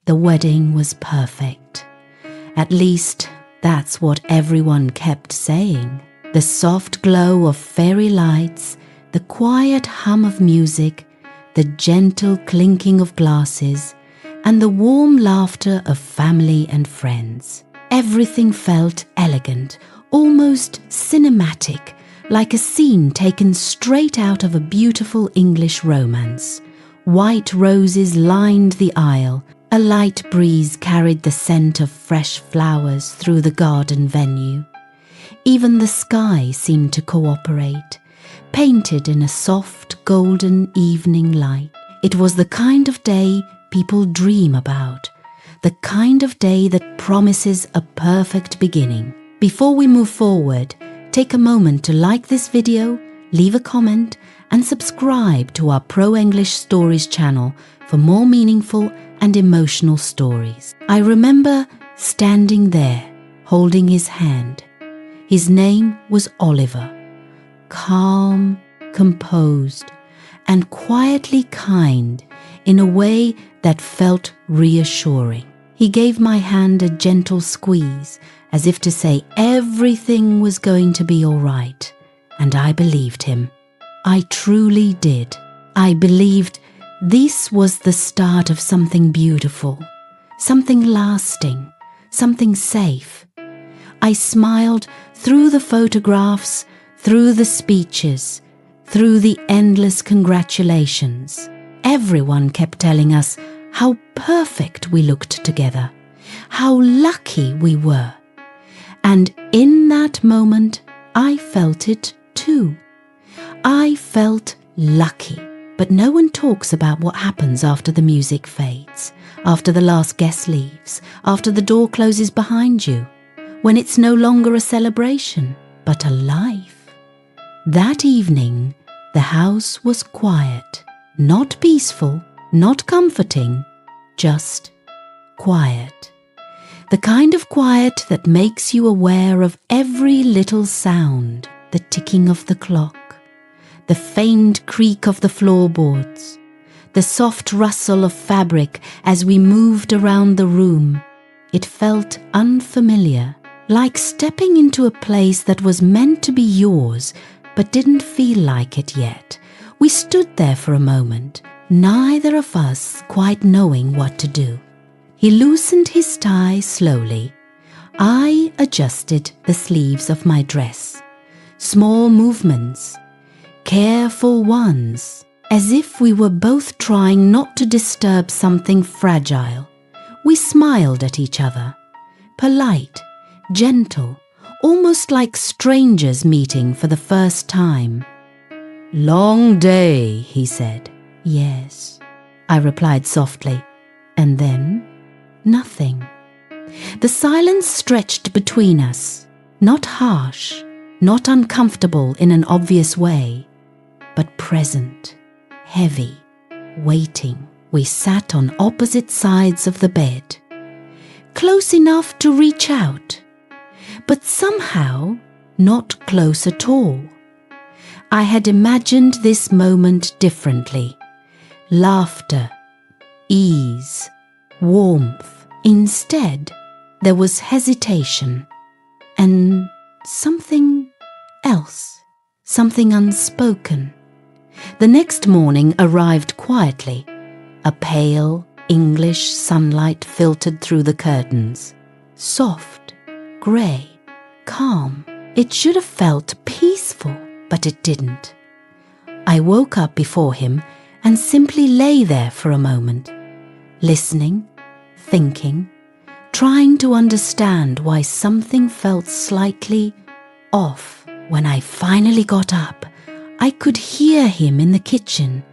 The wedding was perfect. At least, that's what everyone kept saying. The soft glow of fairy lights, the quiet hum of music, the gentle clinking of glasses, and the warm laughter of family and friends. Everything felt elegant, almost cinematic, like a scene taken straight out of a beautiful English romance. White roses lined the aisle. A light breeze carried the scent of fresh flowers through the garden venue. Even the sky seemed to cooperate, painted in a soft golden evening light. It was the kind of day people dream about, the kind of day that promises a perfect beginning. Before we move forward, take a moment to like this video, leave a comment, and subscribe to our Pro English Stories channel for more meaningful and emotional stories. I remember standing there, holding his hand. His name was Oliver. Calm, composed, and quietly kind in a way that felt reassuring. He gave my hand a gentle squeeze, as if to say everything was going to be all right, and I believed him. I truly did. I believed this was the start of something beautiful, something lasting, something safe. I smiled through the photographs, through the speeches, through the endless congratulations. Everyone kept telling us how perfect we looked together, how lucky we were. And in that moment, I felt it too. I felt lucky. But no one talks about what happens after the music fades, after the last guest leaves, after the door closes behind you, when it's no longer a celebration, but a life. That evening, the house was quiet, not peaceful, not comforting, just quiet. The kind of quiet that makes you aware of every little sound, the ticking of the clock, the faint creak of the floorboards, the soft rustle of fabric as we moved around the room. It felt unfamiliar, like stepping into a place that was meant to be yours, but didn't feel like it yet. We stood there for a moment, neither of us quite knowing what to do. He loosened his tie slowly. I adjusted the sleeves of my dress. Small movements, careful ones, as if we were both trying not to disturb something fragile. We smiled at each other, polite, gentle, almost like strangers meeting for the first time. "Long day," he said. "Yes," I replied softly, and then nothing. The silence stretched between us, not harsh, not uncomfortable in an obvious way, but present, heavy, waiting. We sat on opposite sides of the bed, close enough to reach out, but somehow not close at all. I had imagined this moment differently. Laughter, ease, warmth. Instead, there was hesitation and something else, something unspoken. The next morning arrived quietly. A pale, English sunlight filtered through the curtains. Soft, grey, calm. It should have felt peaceful, but it didn't. I woke up before him and simply lay there for a moment, listening, thinking, trying to understand why something felt slightly off. When I finally got up, I could hear him in the kitchen,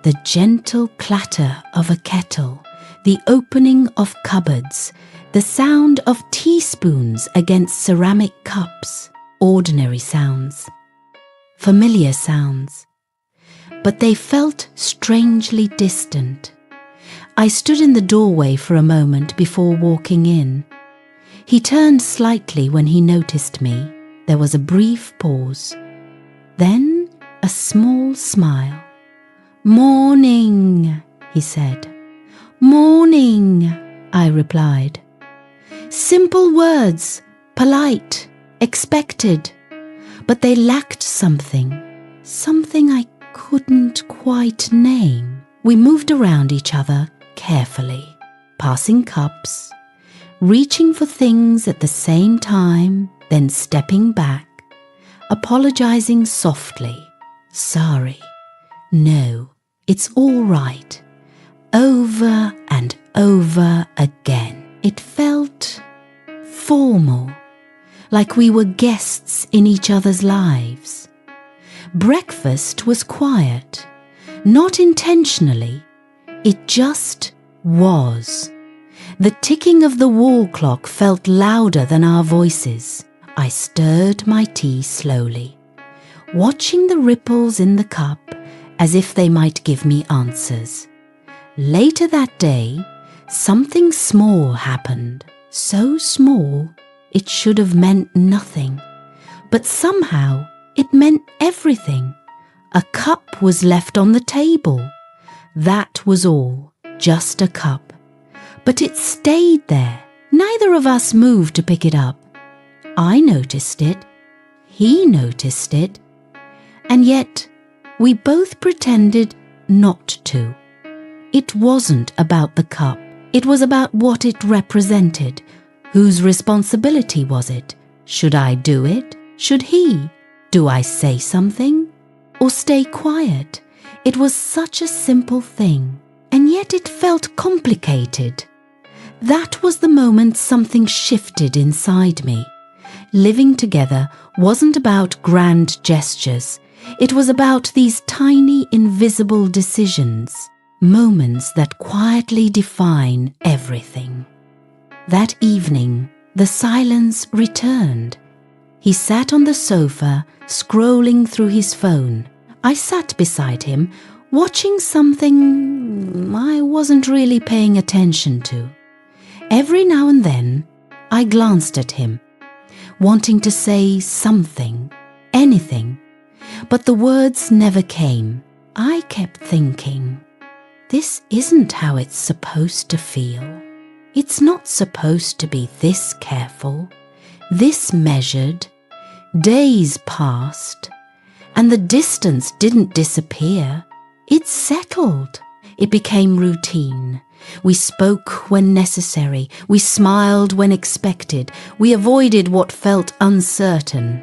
the gentle clatter of a kettle, the opening of cupboards, the sound of teaspoons against ceramic cups. Ordinary sounds, familiar sounds, but they felt strangely distant. I stood in the doorway for a moment before walking in. He turned slightly when he noticed me. There was a brief pause, then a small smile. "Morning," he said. "Morning." I replied. Simple words, polite, expected, but they lacked something I couldn't quite name. We moved around each other carefully, passing cups, reaching for things at the same time, then stepping back, apologizing softly. Sorry. No, it's all right. Over and over again. It felt formal, like we were guests in each other's lives. Breakfast was quiet, not intentionally. It just was. The ticking of the wall clock felt louder than our voices. I stirred my tea slowly, watching the ripples in the cup as if they might give me answers. Later that day, something small happened. So small, it should have meant nothing. But somehow, it meant everything. A cup was left on the table. That was all, just a cup. But it stayed there. Neither of us moved to pick it up. I noticed it. He noticed it. And yet, we both pretended not to. It wasn't about the cup. It was about what it represented. Whose responsibility was it? Should I do it? Should he? Do I say something? Or stay quiet? It was such a simple thing, and yet it felt complicated. That was the moment something shifted inside me. Living together wasn't about grand gestures. It was about these tiny, invisible decisions, moments that quietly define everything. That evening, the silence returned. He sat on the sofa, scrolling through his phone. I sat beside him, watching something I wasn't really paying attention to. Every now and then, I glanced at him, wanting to say something, anything, but the words never came. I kept thinking, this isn't how it's supposed to feel. It's not supposed to be this careful, this measured. Days passed, and the distance didn't disappear. It settled. It became routine. We spoke when necessary. We smiled when expected. We avoided what felt uncertain.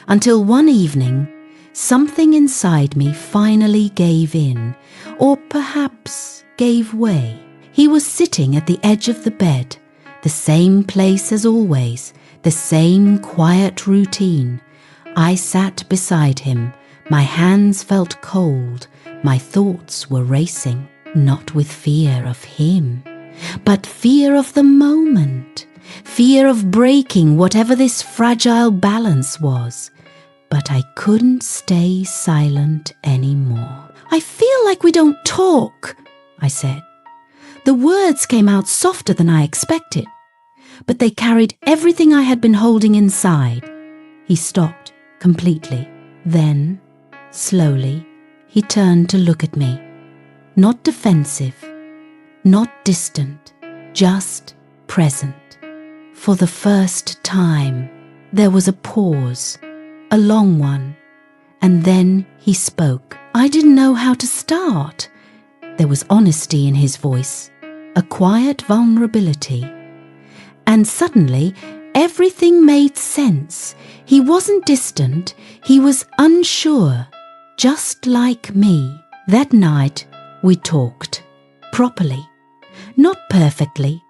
Until one evening, something inside me finally gave in, or perhaps gave way. He was sitting at the edge of the bed, the same place as always, the same quiet routine. I sat beside him. My hands felt cold. My thoughts were racing, not with fear of him, but fear of the moment, fear of breaking whatever this fragile balance was. But I couldn't stay silent anymore. I feel like we don't talk, I said. The words came out softer than I expected, but they carried everything I had been holding inside. He stopped completely. Then, slowly, he turned to look at me. Not defensive, not distant, just present. For the first time, there was a pause, a long one, and then he spoke. I didn't know how to start. There was honesty in his voice, a quiet vulnerability. And suddenly, everything made sense. He wasn't distant, he was unsure, just like me. That night, we talked, properly, not perfectly.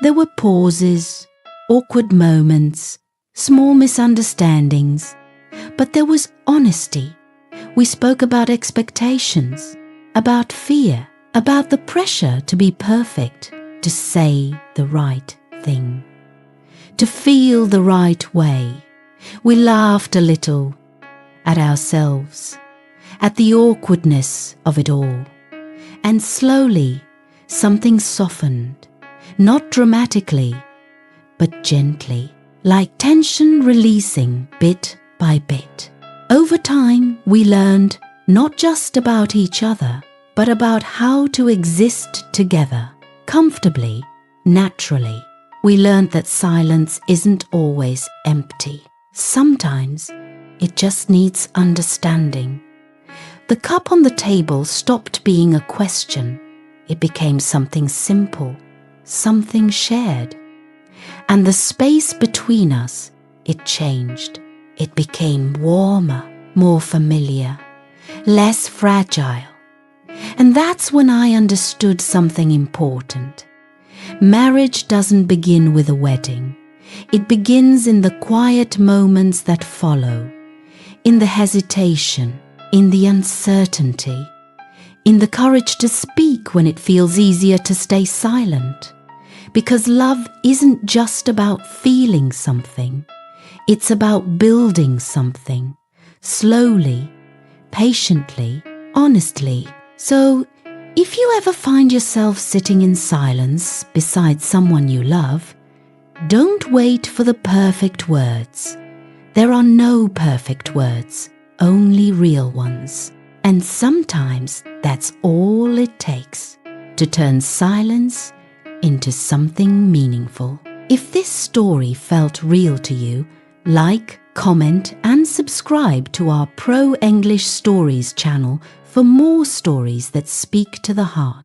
There were pauses, awkward moments, small misunderstandings, but there was honesty. We spoke about expectations, about fear, about the pressure to be perfect, to say the right thing, to feel the right way. We laughed a little at ourselves, at the awkwardness of it all. And slowly, something softened, not dramatically, but gently, like tension releasing bit by bit. Over time, we learned not just about each other, but about how to exist together, comfortably, Naturally, we learned that silence isn't always empty. Sometimes it just needs understanding. The cup on the table stopped being a question. It became something simple, something shared. And the space between us, it changed. It became warmer, more familiar, less fragile. And that's when I understood something important. Marriage doesn't begin with a wedding. It begins in the quiet moments that follow, in the hesitation, in the uncertainty, in the courage to speak when it feels easier to stay silent. Because love isn't just about feeling something, it's about building something, slowly, patiently, honestly. So, if you ever find yourself sitting in silence beside someone you love, don't wait for the perfect words. There are no perfect words, only real ones. And sometimes that's all it takes to turn silence into something meaningful. If this story felt real to you, like, comment, and subscribe to our Pro English Stories channel for more stories that speak to the heart.